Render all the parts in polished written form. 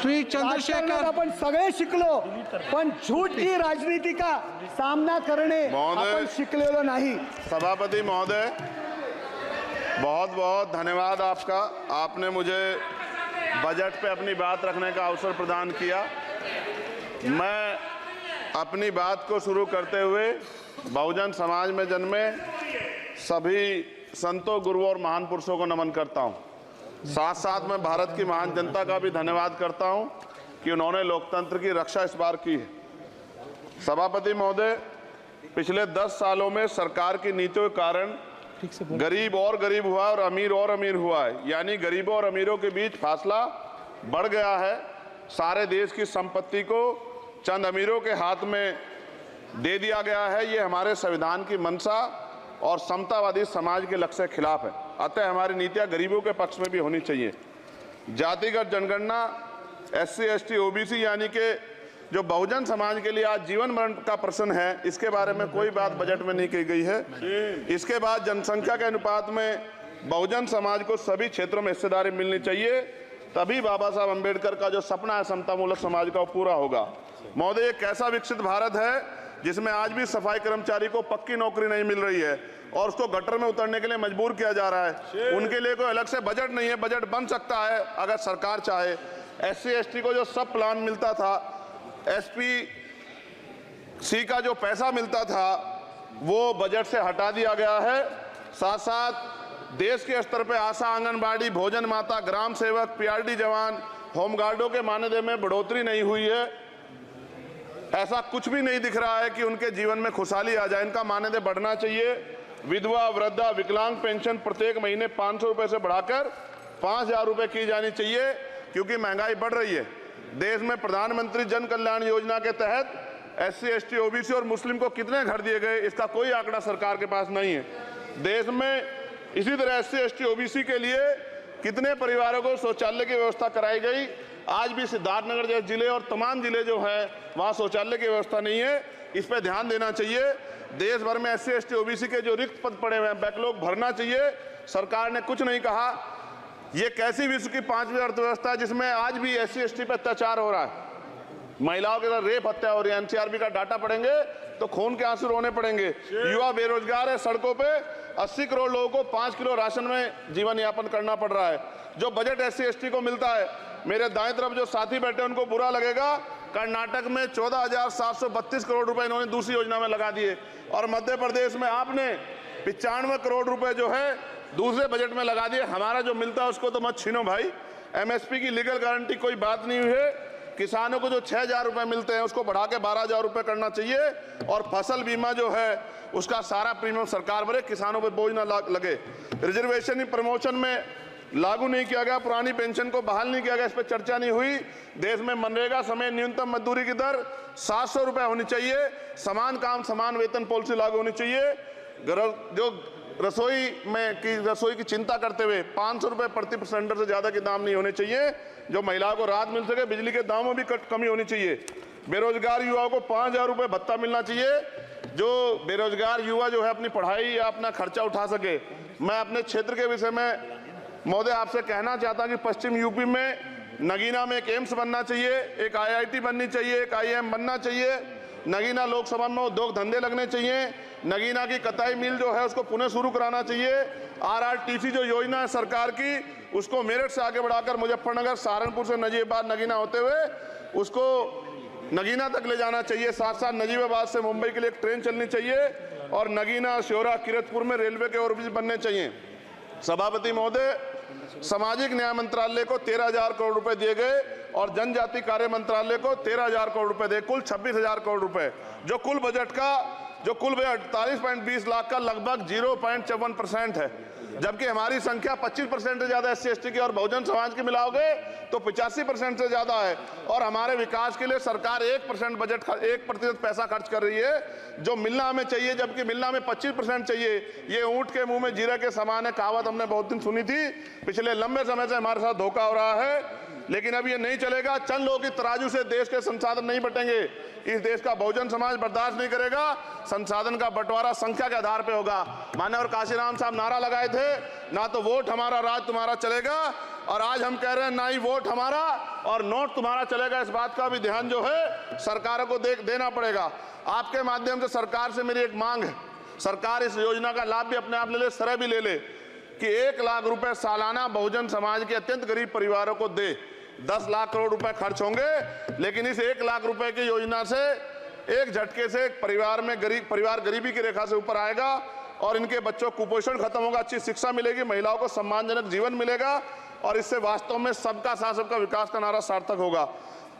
श्री चंद्रशेखर, आपण सगळे शिकलो, पण झूठ की राजनीति का सामना करने आपण शिकलेलो नहीं। सभापति महोदय, बहुत बहुत धन्यवाद आपका। आपने मुझे बजट पे अपनी बात रखने का अवसर प्रदान किया। मैं अपनी बात को शुरू करते हुए बहुजन समाज में जन्मे सभी संतों, गुरुओं और महान पुरुषों को नमन करता हूं। साथ साथ मैं भारत की महान जनता का भी धन्यवाद करता हूं कि उन्होंने लोकतंत्र की रक्षा इस बार की है। सभापति महोदय, पिछले 10 सालों में सरकार की नीतियों के कारण गरीब और गरीब हुआ और अमीर हुआ है, यानी गरीबों और अमीरों के बीच फासला बढ़ गया है। सारे देश की संपत्ति को चंद अमीरों के हाथ में दे दिया गया है। ये हमारे संविधान की मंशा और समतावादी समाज के लक्ष्य के खिलाफ है। अतः हमारी नीतियां गरीबों के पक्ष में भी होनी चाहिए। जातिगत जनगणना, SC, ST, OBC यानी कि जो बहुजन समाज के लिए आज जीवन मरण का प्रश्न है, इसके बारे में कोई बात बजट में नहीं की गई है। इसके बाद जनसंख्या के अनुपात में बहुजन समाज को सभी क्षेत्रों में हिस्सेदारी मिलनी चाहिए, तभी बाबा साहब अम्बेडकर का जो सपना है समतामूलक समाज का, वो पूरा होगा। महोदय, एक ऐसा विकसित भारत है जिसमें आज भी सफाई कर्मचारी को पक्की नौकरी नहीं मिल रही है और उसको गटर में उतरने के लिए मजबूर किया जा रहा है। उनके लिए कोई अलग से बजट नहीं है। बजट बन सकता है अगर सरकार चाहे। SC, ST को जो सब प्लान मिलता था, SPC का जो पैसा मिलता था, वो बजट से हटा दिया गया है। साथ साथ देश के स्तर पर आशा, आंगनबाड़ी, भोजन माता, ग्राम सेवक, PRD जवान, होमगार्डों के मानदेय में बढ़ोतरी नहीं हुई है। ऐसा कुछ भी नहीं दिख रहा है कि उनके जीवन में खुशहाली आ जाए। इनका मानदेय बढ़ना चाहिए। विधवा, वृद्धा, विकलांग पेंशन प्रत्येक महीने 500 रुपए से बढ़ाकर 5000 रुपए की जानी चाहिए, क्योंकि महंगाई बढ़ रही है। देश में प्रधानमंत्री जन कल्याण योजना के तहत SC, ST, OBC और मुस्लिम को कितने घर दिए गए, इसका कोई आंकड़ा सरकार के पास नहीं है। देश में इसी तरह SC, ST, OBC के लिए कितने परिवारों को शौचालय की व्यवस्था कराई गई। आज भी सिद्धार्थनगर जैसे जिले और तमाम जिले जो हैं, वहाँ शौचालय की व्यवस्था नहीं है। इस पर ध्यान देना चाहिए। देश भर में SC, ST, OBC के जो रिक्त पद पड़े हुए हैं, बैकलॉग भरना चाहिए। सरकार ने कुछ नहीं कहा। ये कैसी विश्व की 5वीं अर्थव्यवस्था है जिसमें आज भी SC, ST पर अत्याचार हो रहा है, महिलाओं के साथ रेप हत्या हो रही है। NCRB का डाटा पढ़ेंगे तो खून के आंसू रोने पड़ेंगे। युवा बेरोजगार है, सड़कों पे 80 करोड़ लोगों को 5 किलो राशन में जीवन यापन करना पड़ रहा है। जो बजट SC, ST को मिलता है, मेरे दाएं तरफ जो साथी बैठे उनको बुरा लगेगा, कर्नाटक में 14,732 करोड़ रुपए इन्होंने दूसरी योजना में लगा दिए और मध्य प्रदेश में आपने 95 करोड़ रुपए जो है दूसरे बजट में लगा दिए। हमारा जो मिलता है उसको तो मत छीनो भाई। MSP की लीगल गारंटी कोई बात नहीं हुई है। किसानों को जो 6,000 रुपए मिलते हैं उसको बढ़ा के 12,000 रुपए करना चाहिए और फसल बीमा जो है उसका सारा प्रीमियम सरकार भरे, किसानों पर बोझ ना लगे। रिजर्वेशन प्रमोशन में लागू नहीं किया गया, पुरानी पेंशन को बहाल नहीं किया गया, इस पर चर्चा नहीं हुई। देश में मनरेगा समय न्यूनतम मजदूरी की दर 700 रुपए होनी चाहिए। समान काम समान वेतन पॉलिसी लागू होनी चाहिए। जो रसोई की चिंता करते हुए 500 रुपए प्रति सिलेंडर से ज्यादा के दाम नहीं होने चाहिए, जो महिलाओं को राहत मिल सके। बिजली के दामों में भी कमी होनी चाहिए। बेरोजगार युवाओं को 5,000 रुपए भत्ता मिलना चाहिए, जो बेरोजगार युवा जो है अपनी पढ़ाई या अपना खर्चा उठा सके। मैं अपने क्षेत्र के विषय में महोदय आपसे कहना चाहता हूं कि पश्चिम यूपी में नगीना में एक एम्स बनना चाहिए, एक IIT बननी चाहिए, एक IIM बनना चाहिए। नगीना लोकसभा में उद्योग धंधे लगने चाहिए। नगीना की कताई मिल जो है उसको पुनः शुरू कराना चाहिए। RRTC जो योजना है सरकार की, उसको मेरठ से आगे बढ़ाकर मुजफ्फरनगर, सहारनपुर से नजीबाबाद नगीना होते हुए उसको नगीना तक ले जाना चाहिए। साथ साथ नजीबाबाद से मुंबई के लिए एक ट्रेन चलनी चाहिए और नगीना, श्योरा, किरतपुर में रेलवे के ओवरब्रिज बनने चाहिए। सभापति महोदय, सामाजिक न्याय मंत्रालय को 13,000 करोड़ रुपए दिए गए और जनजाति कार्य मंत्रालय को 13,000 करोड़ रुपए दिए, कुल 26,000 करोड़ रुपए। जो कुल बजट 48.20 लाख का लगभग 0.54% है, जबकि हमारी संख्या 25% से ज्यादा SC, ST की और बहुजन समाज की मिलाओगे तो 85% से ज्यादा है। और हमारे विकास के लिए सरकार 1% बजट 1% पैसा खर्च कर रही है, जो मिलना हमें चाहिए, जबकि मिलना हमें 25% चाहिए। ये ऊंट के मुंह में जीरा के समान है, कहावत हमने बहुत दिन सुनी थी। पिछले लंबे समय से हमारे साथ धोखा हो रहा है, लेकिन अब ये नहीं चलेगा। चंद लोगों की तराजू से देश के संसाधन नहीं बटेंगे। इस देश का बहुजन समाज बर्दाश्त नहीं करेगा। संसाधन का बंटवारा संख्या के आधार पे होगा। माननीय काशीराम साहब नारा लगाए थे, ना तो वोट हमारा राज तुम्हारा चलेगा, और आज हम कह रहे हैं ना ही वोट हमारा और नोट तुम्हारा चलेगा। इस बात का भी ध्यान जो है सरकारों को देना पड़ेगा। आपके माध्यम से सरकार से मेरी एक मांग है, सरकार इस योजना का लाभ भी अपने आप ले ले, श्रेय भी ले ले कि 1 लाख रुपए सालाना बहुजन समाज के अत्यंत गरीब परिवारों को दे। 10 लाख करोड़ रुपए खर्च होंगे, लेकिन इस 1 लाख रुपए की योजना से एक झटके से एक परिवार गरीबी की रेखा से ऊपर आएगा और इनके बच्चों को कुपोषण खत्म होगा, अच्छी शिक्षा मिलेगी, महिलाओं को सम्मानजनक जीवन मिलेगा और इससे वास्तव में सबका साथ सबका विकास का नारा सार्थक होगा।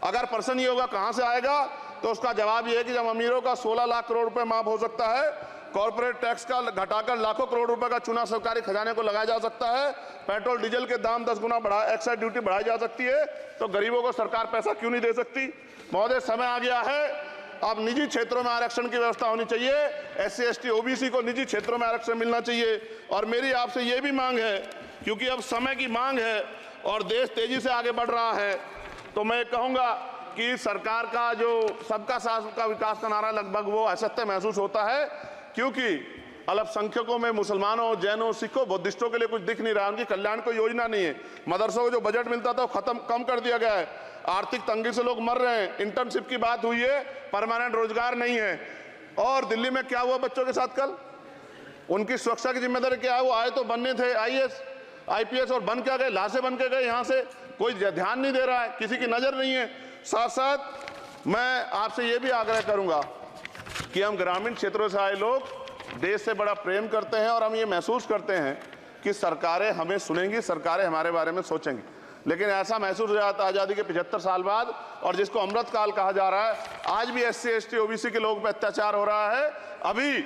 अगर प्रश्न ये होगा कहां से आएगा, तो उसका जवाब ये है कि जब अमीरों का 16 लाख करोड़ रुपए माफ हो सकता है, कॉर्पोरेट टैक्स का घटाकर लाखों करोड़ रुपए का चूना सरकारी खजाने को लगाया जा सकता है, पेट्रोल डीजल के दाम 10 गुना एक्साइज ड्यूटी बढ़ाई जा सकती है, तो गरीबों को सरकार पैसा क्यों नहीं दे सकती। महोदय, समय आ गया है, अब निजी क्षेत्रों में आरक्षण की व्यवस्था होनी चाहिए। SC ST OBC को निजी क्षेत्रों में आरक्षण मिलना चाहिए। और मेरी आपसे ये भी मांग है, क्योंकि अब समय की मांग है और देश तेजी से आगे बढ़ रहा है, तो मैं कहूंगा कि सरकार का जो सबका साथ सबका विकास का नारा लगभग वो असत्य महसूस होता है, क्योंकि अल्पसंख्यकों में मुसलमानों, जैनों, सिखों, बुद्धिस्टों के लिए कुछ दिख नहीं रहा, उनकी कल्याण कोई योजना नहीं है। मदरसों को जो बजट मिलता था वो कम कर दिया गया है, आर्थिक तंगी से लोग मर रहे हैं, इंटर्नशिप की बात हुई है, परमानेंट रोजगार नहीं है। और दिल्ली में क्या हुआ बच्चों के साथ कल, उनकी सुरक्षा की जिम्मेदारी क्या है, वो आए तो बनने थे IAS IPS और बन क्या गए, लाशें बन के गए, यहाँ से कोई ध्यान नहीं दे रहा है, किसी की नजर नहीं है। साथ साथ मैं आपसे ये भी आग्रह करूंगा कि हम ग्रामीण क्षेत्रों से आए लोग देश से बड़ा प्रेम करते हैं और हम ये महसूस करते हैं कि सरकारें हमें सुनेंगी, सरकारें हमारे बारे में सोचेंगी, लेकिन ऐसा महसूस हो जाता है आज़ादी के 75 साल बाद, और जिसको अमृत काल कहा जा रहा है, आज भी SC ST OBC के लोगों पर अत्याचार हो रहा है। अभी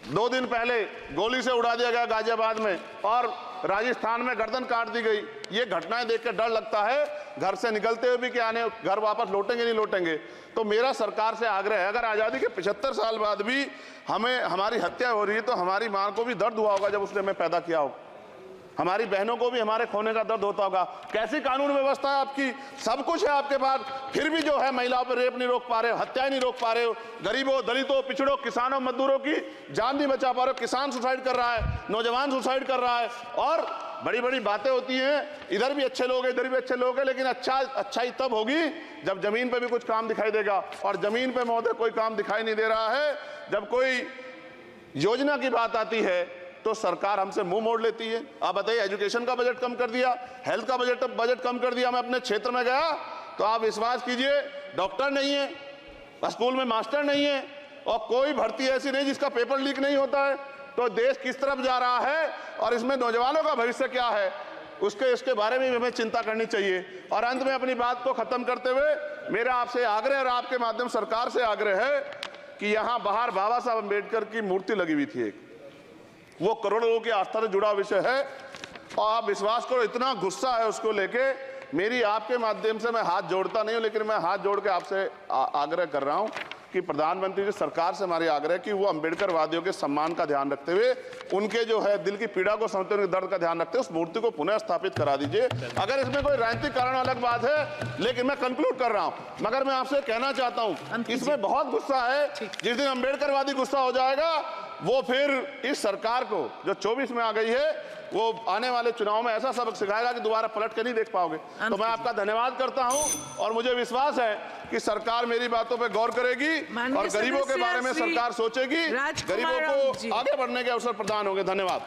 2 दिन पहले गोली से उड़ा दिया गया गाजियाबाद में और राजस्थान में गर्दन काट दी गई। ये घटनाएं देख के डर लगता है, घर से निकलते हुए भी कि आने घर वापस लौटेंगे नहीं लौटेंगे। तो मेरा सरकार से आग्रह है, अगर आज़ादी के 75 साल बाद भी हमारी हत्या हो रही है, तो हमारी मां को भी दर्द हुआ होगा जब उसने हमें पैदा किया हो, हमारी बहनों को भी हमारे खोने का दर्द होता होगा। कैसी कानून व्यवस्था है आपकी, सब कुछ है आपके पास, फिर भी जो है महिलाओं पर रेप नहीं रोक पा रहे हो, हत्याएं नहीं रोक पा रहे हो, गरीबों, दलितों, पिछड़ों, किसानों, मजदूरों की जान नहीं बचा पा रहे हो। किसान सुसाइड कर रहा है, नौजवान सुसाइड कर रहा है, और बड़ी बड़ी बातें होती हैं, इधर भी अच्छे लोग हैं, इधर भी अच्छे लोग हैं, लेकिन अच्छाई तब होगी जब जमीन पे भी कुछ काम दिखाई देगा। और जमीन पे महोदय कोई काम दिखाई नहीं दे रहा है। जब कोई योजना की बात आती है तो सरकार हमसे मुंह मोड़ लेती है। आप बताइए, एजुकेशन का बजट कम कर दिया, हेल्थ का बजट कम कर दिया। मैं अपने क्षेत्र में गया तो आप विश्वास कीजिए, डॉक्टर नहीं है, स्कूल में मास्टर नहीं है, और कोई भर्ती ऐसी नहीं जिसका पेपर लीक नहीं होता है। तो देश किस तरफ जा रहा है और इसमें नौजवानों का भविष्य क्या है, इसके बारे में हमें चिंता करनी चाहिए। और अंत में अपनी बात को खत्म करते हुए मेरा आपसे आग्रह और आपके माध्यम सरकार से आग्रह है कि यहाँ बाहर बाबा साहब अम्बेडकर की मूर्ति लगी हुई थी एक, वो करोड़ों लोगों की आस्था से जुड़ा विषय है, और आप विश्वास करो इतना गुस्सा है उसको लेके। मेरी आपके माध्यम से मैं हाथ जोड़ता नहीं हूं, लेकिन मैं हाथ जोड़ के आपसे आग्रह कर रहा हूं कि प्रधानमंत्री जी, सरकार से हमारी आग्रह कि वो अम्बेडकर वादियों के सम्मान का ध्यान रखते हुए, उनके जो है दिल की पीड़ा को समझते हुए, उनके दर्द का ध्यान रखते हुए उस मूर्ति को पुनः स्थापित करा दीजिए। अगर इसमें कोई राजनीतिक कारण अलग बात है, लेकिन मैं कंक्लूड कर रहा हूं। मगर मैं आपसे कहना चाहता हूं, इसमें बहुत गुस्सा है। जिस दिन अम्बेडकरवादी गुस्सा हो जाएगा, वो फिर इस सरकार को जो 24 में आ गई है, वो आने वाले चुनाव में ऐसा सबक सिखाएगा कि दोबारा पलट के नहीं देख पाओगे। तो मैं आपका धन्यवाद करता हूं, और मुझे विश्वास है कि सरकार मेरी बातों पे गौर करेगी और गरीबों के बारे में सरकार सोचेगी, गरीबों को आगे बढ़ने के अवसर प्रदान होंगे। धन्यवाद।